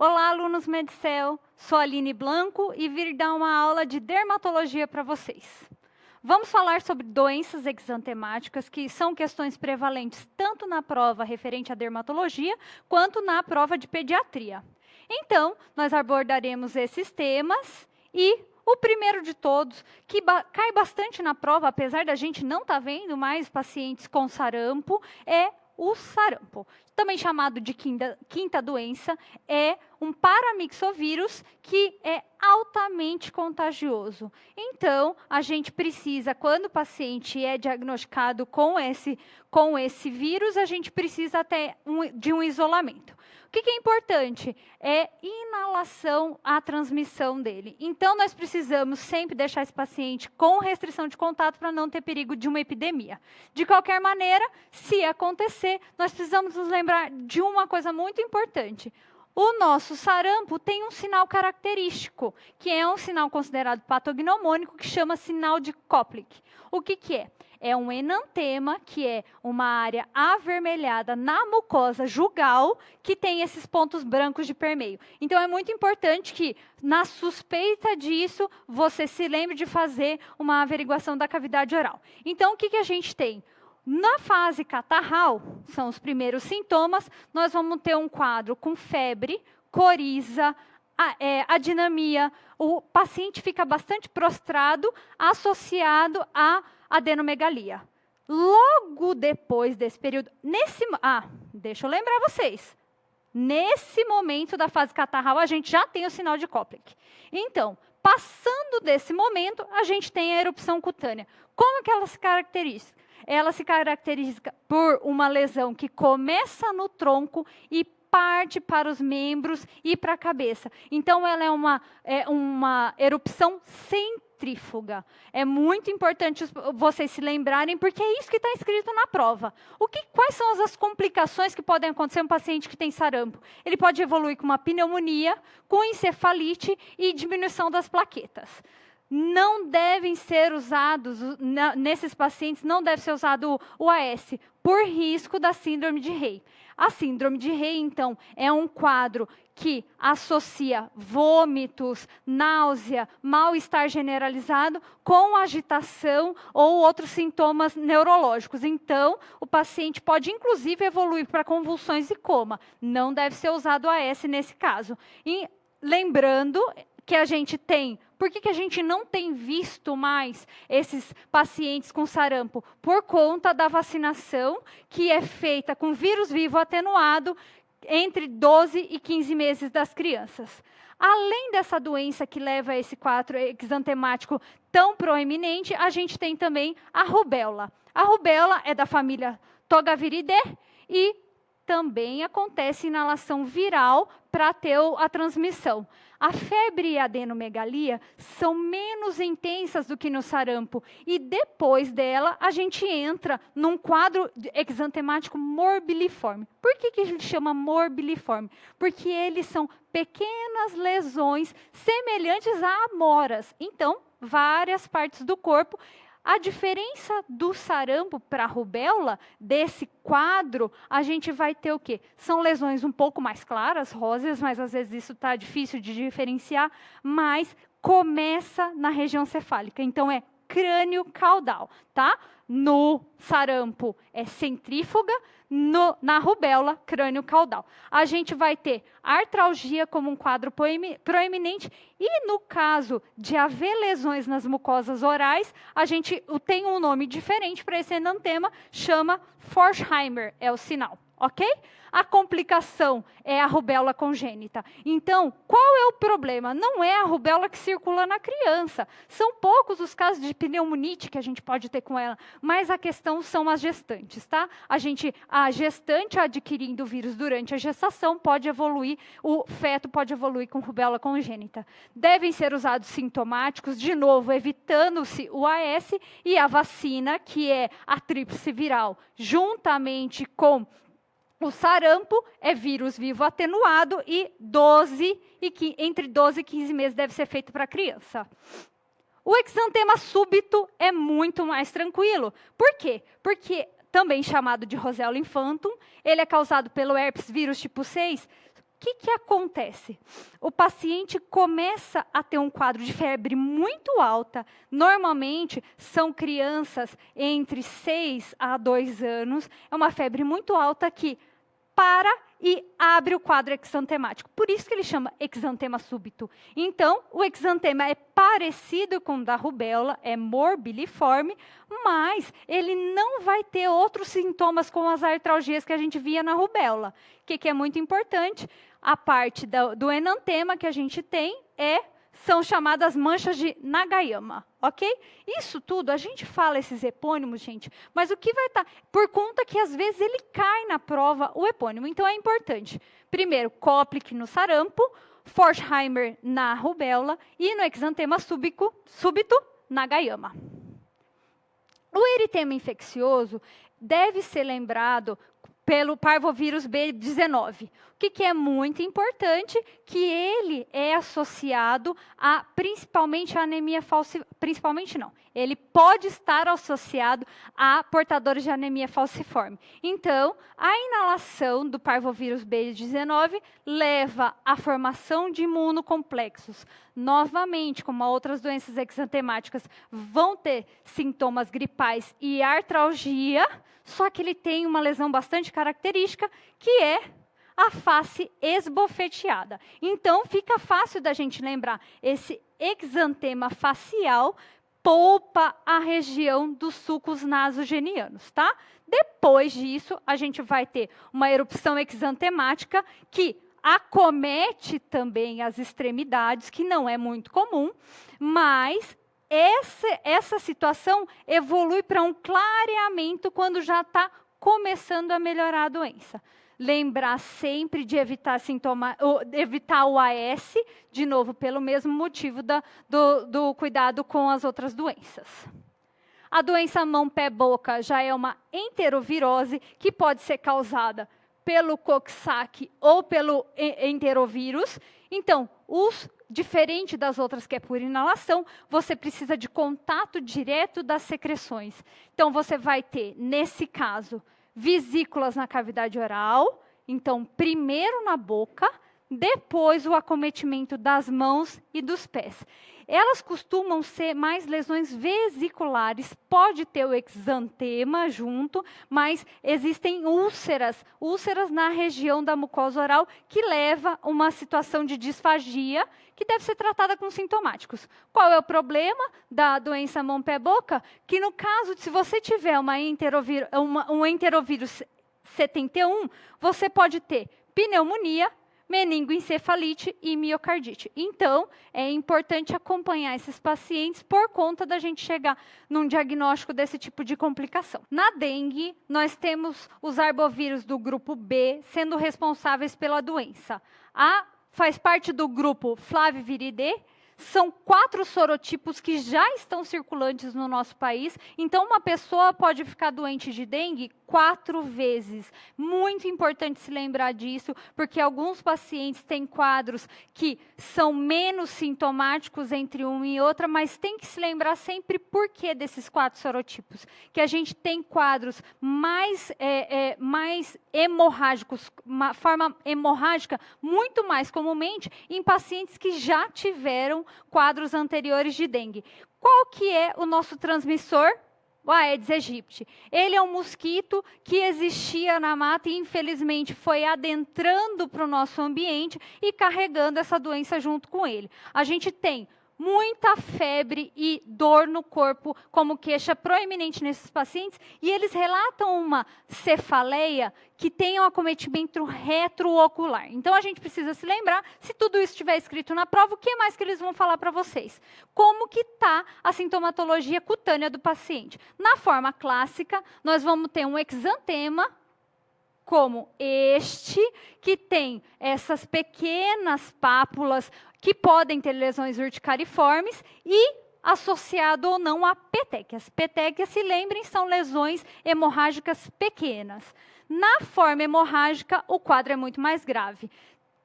Olá, alunos Medicel, sou a Aline Blanco e vim dar uma aula de dermatologia para vocês. Vamos falar sobre doenças exantemáticas, que são questões prevalentes tanto na prova referente à dermatologia, quanto na prova de pediatria. Então, nós abordaremos esses temas e o primeiro de todos, que cai bastante na prova, apesar da gente não estar vendo mais pacientes com sarampo, é o sarampo, também chamado de quinta doença, é um paramixovírus que é altamente contagioso. Então, a gente precisa, quando o paciente é diagnosticado com esse vírus, a gente precisa até de um isolamento. O que é importante? É inalação à transmissão dele. Então, nós precisamos sempre deixar esse paciente com restrição de contato para não ter perigo de uma epidemia. De qualquer maneira, se acontecer, nós precisamos nos lembrar de uma coisa muito importante. O nosso sarampo tem um sinal característico, que é um sinal considerado patognomônico, que chama sinal de Koplik. O que é? É um enantema, que é uma área avermelhada na mucosa jugal, que tem esses pontos brancos de permeio. Então, é muito importante que, na suspeita disso, você se lembre de fazer uma averiguação da cavidade oral. Então, o que a gente tem? Na fase catarral, são os primeiros sintomas, nós vamos ter um quadro com febre, coriza, adinamia, o paciente fica bastante prostrado, associado a adenomegalia. Logo depois desse período, deixa eu lembrar vocês, nesse momento da fase catarral, a gente já tem o sinal de Koplik. Então, passando desse momento, a gente tem a erupção cutânea. Como que ela se caracteriza? Ela se caracteriza por uma lesão que começa no tronco e parte para os membros e para a cabeça. Então, ela é uma erupção centrífuga. É muito importante vocês se lembrarem, porque é isso que está escrito na prova. Quais são as complicações que podem acontecer em um paciente que tem sarampo? Ele pode evoluir com uma pneumonia, com encefalite e diminuição das plaquetas. Não devem ser usados, nesses pacientes, não deve ser usado o AS, por risco da síndrome de Rey. A síndrome de Rey, então, é um quadro que associa vômitos, náusea, mal-estar generalizado com agitação ou outros sintomas neurológicos. Então, o paciente pode, inclusive, evoluir para convulsões e coma. Não deve ser usado o AS nesse caso. E lembrando que a gente tem... Por que a gente não tem visto mais esses pacientes com sarampo? Por conta da vacinação que é feita com vírus vivo atenuado entre 12 e 15 meses das crianças. Além dessa doença que leva a esse quadro exantemático tão proeminente, a gente tem também a rubéola. A rubéola é da família Togaviridae e também acontece inalação viral para ter a transmissão. A febre e a adenomegalia são menos intensas do que no sarampo. E depois dela, a gente entra num quadro exantemático morbiliforme. Por que a gente chama morbiliforme? Porque eles são pequenas lesões semelhantes a amoras. Então, várias partes do corpo. A diferença do sarampo para a rubéola, desse quadro, a gente vai ter o quê? São lesões um pouco mais claras, róseas, mas às vezes isso está difícil de diferenciar, mas começa na região cefálica. Então, é crânio caudal, tá? No sarampo é centrífuga, na rubéola, crânio caudal. A gente vai ter artralgia como um quadro proeminente e no caso de haver lesões nas mucosas orais, a gente tem um nome diferente para esse enantema, chama Forchheimer, é o sinal. Ok? A complicação é a rubéola congênita. Então, qual é o problema? Não é a rubéola que circula na criança. São poucos os casos de pneumonite que a gente pode ter com ela, mas a questão são as gestantes, tá? A gestante adquirindo o vírus durante a gestação pode evoluir, o feto pode evoluir com rubéola congênita. Devem ser usados sintomáticos, de novo, evitando-se o AS e a vacina, que é a tríplice viral, juntamente com o sarampo, é vírus vivo atenuado e entre 12 e 15 meses deve ser feito para a criança. O exantema súbito é muito mais tranquilo. Por quê? Porque, também chamado de Rosella infantum, ele é causado pelo herpes vírus tipo 6, que acontece? O paciente começa a ter um quadro de febre muito alta. Normalmente, são crianças entre 6 a 2 anos. É uma febre muito alta que para e abre o quadro exantemático. Por isso que ele chama exantema súbito. Então, o exantema é parecido com o da rubéola, é morbiliforme, mas ele não vai ter outros sintomas como as artralgias que a gente via na rubéola. O que é muito importante? A parte do enantema que a gente tem são chamadas manchas de Nagayama, ok? Isso tudo, a gente fala esses epônimos, gente, mas o que vai estar... Por conta que, às vezes, ele cai na prova, o epônimo. Então, é importante. Primeiro, Koplik no sarampo, Forchheimer na rubéola e no exantema súbito, Nagayama. O eritema infeccioso deve ser lembrado pelo parvovírus B19. O que é muito importante? Que ele é associado a, principalmente, a anemia falciforme. Principalmente não. Ele pode estar associado a portadores de anemia falciforme. Então, a inalação do parvovírus B19 leva à formação de imunocomplexos. Novamente, como outras doenças exantemáticas, vão ter sintomas gripais e artralgia, só que ele tem uma lesão bastante característica, que é a face esbofeteada. Então, fica fácil da gente lembrar, esse exantema facial poupa a região dos sulcos nasogenianos, tá? Depois disso, a gente vai ter uma erupção exantemática que acomete também as extremidades, que não é muito comum, mas essa situação evolui para um clareamento quando já está começando a melhorar a doença. Lembrar sempre de evitar o AS, de novo, pelo mesmo motivo do cuidado com as outras doenças. A doença mão-pé-boca já é uma enterovirose que pode ser causada pelo Coxsackie ou pelo enterovírus. Então, diferente das outras que é por inalação, você precisa de contato direto das secreções. Então, você vai ter, nesse caso, vesículas na cavidade oral. Então, primeiro na boca, depois o acometimento das mãos e dos pés. Elas costumam ser mais lesões vesiculares, pode ter o exantema junto, mas existem úlceras na região da mucosa oral, que leva a uma situação de disfagia, que deve ser tratada com sintomáticos. Qual é o problema da doença mão-pé-boca? Que no caso, se você tiver um enterovírus 71, você pode ter pneumonia, meningoencefalite e miocardite. Então, é importante acompanhar esses pacientes por conta da gente chegar num diagnóstico desse tipo de complicação. Na dengue, nós temos os arbovírus do grupo B sendo responsáveis pela doença. A faz parte do grupo Flaviviridae. São 4 sorotipos que já estão circulantes no nosso país. Então, uma pessoa pode ficar doente de dengue 4 vezes. Muito importante se lembrar disso, porque alguns pacientes têm quadros que são menos sintomáticos entre uma e outra, mas tem que se lembrar sempre por que desses 4 sorotipos. Que a gente tem quadros mais hemorrágicos, uma forma hemorrágica, muito mais comumente em pacientes que já tiveram quadros anteriores de dengue. Qual que é o nosso transmissor? O Aedes aegypti. Ele é um mosquito que existia na mata e, infelizmente, foi adentrando para o nosso ambiente e carregando essa doença junto com ele. A gente tem muita febre e dor no corpo como queixa proeminente nesses pacientes, e eles relatam uma cefaleia que tem um acometimento retroocular. Então, a gente precisa se lembrar, se tudo isso estiver escrito na prova, o que mais que eles vão falar para vocês? Como que está a sintomatologia cutânea do paciente? Na forma clássica, nós vamos ter um exantema, como este, que tem essas pequenas pápulas que podem ter lesões urticariformes e associado ou não a petequias. Petequias, se lembrem, são lesões hemorrágicas pequenas. Na forma hemorrágica, o quadro é muito mais grave.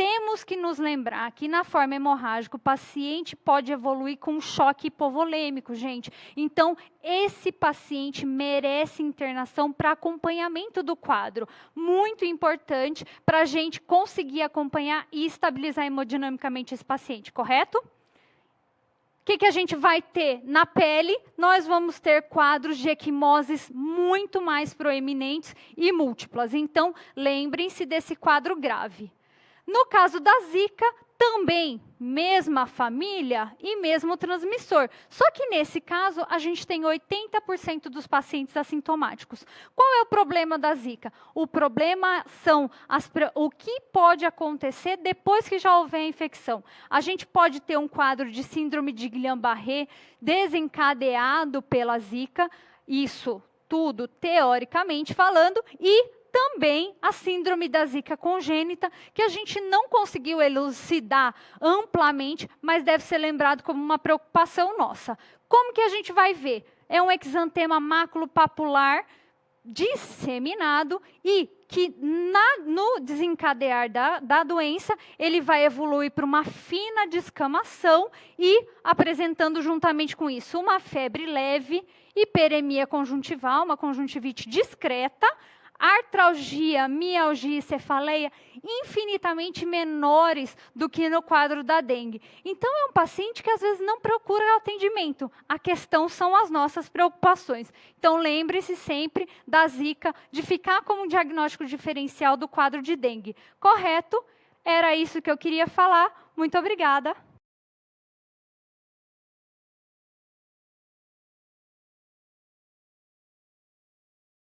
temos que nos lembrar que na forma hemorrágica o paciente pode evoluir com um choque hipovolêmico, gente. Então, esse paciente merece internação para acompanhamento do quadro. Muito importante para a gente conseguir acompanhar e estabilizar hemodinamicamente esse paciente, correto? O que a gente vai ter na pele? Nós vamos ter quadros de equimoses muito mais proeminentes e múltiplas. Então, lembrem-se desse quadro grave. No caso da Zika, também, mesma família e mesmo transmissor. Só que nesse caso, a gente tem 80% dos pacientes assintomáticos. Qual é o problema da Zika? O problema são o que pode acontecer depois que já houver a infecção. A gente pode ter um quadro de síndrome de Guillain-Barré desencadeado pela Zika, isso tudo teoricamente falando, e também a síndrome da Zika congênita, que a gente não conseguiu elucidar amplamente, mas deve ser lembrado como uma preocupação nossa. Como que a gente vai ver? É um exantema maculopapular disseminado e que no desencadear da doença, ele vai evoluir para uma fina descamação e apresentando juntamente com isso uma febre leve, hiperemia conjuntival, uma conjuntivite discreta, artralgia, mialgia e cefaleia infinitamente menores do que no quadro da dengue. Então, é um paciente que às vezes não procura atendimento. A questão são as nossas preocupações. Então, lembre-se sempre da Zika, de ficar como um diagnóstico diferencial do quadro de dengue. Correto? Era isso que eu queria falar. Muito obrigada.